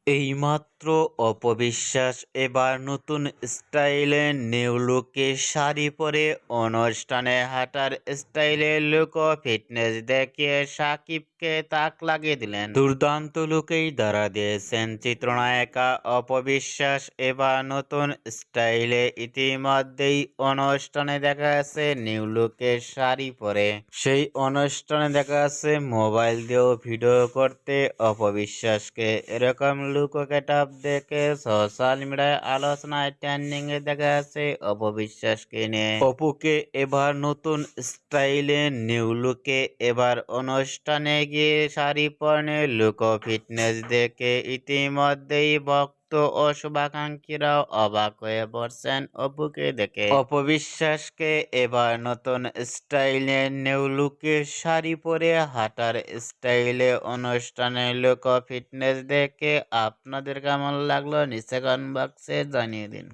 এইমাত্র অপবিশ্বাস এবার নতুন স্টাইলে নিউ লুকে শাড়ি পরে অনুষ্ঠানে হাঁটার স্টাইলে লুক ও ফিটনেস দেখিয়ে সাকিবকে তাক লাগিয়ে দিলেন। দুর্দান্ত লুকেই ধরা দিয়েছেন চিত্রনায়িকা অপবিশ্বাস। এবার নতুন স্টাইলে ইতিমধ্যেই অনুষ্ঠানে দেখা যাচ্ছে নিউ লুকের শাড়ি পরে। সেই অনুষ্ঠানে দেখা যাচ্ছে মোবাইল দিয়েও ভিডিও করতে অপবিশ্বাসকে। এরকম লুক ও গেটআপ দেখে সোশ্যাল মিডিয়ায় আলোচনায় ট্রেন্ডিং এ দেখা যাচ্ছে অপবিশ্বাসকে নিয়ে। অপুকে এবার নতুন স্টাইলে নিউ লুকে এবার অনুষ্ঠানে গিয়ে শাড়ি পরনে লুক ও ফিটনেস দেখে ইতিমধ্যেই ভক্ত ও শুভাকাঙ্ক্ষীরাও অবাক হয়ে পড়ছেন অপুকে দেখে। অপবিশ্বাসকে এবার নতুন স্টাইলে নিউ লুকে শাড়ি পরে হাঁটার স্টাইলে অনুষ্ঠানে লুক ও ফিটনেস দেখে আপনাদের কেমন লাগলো নিচে কমেন্ট বক্সে জানিয়ে দিন।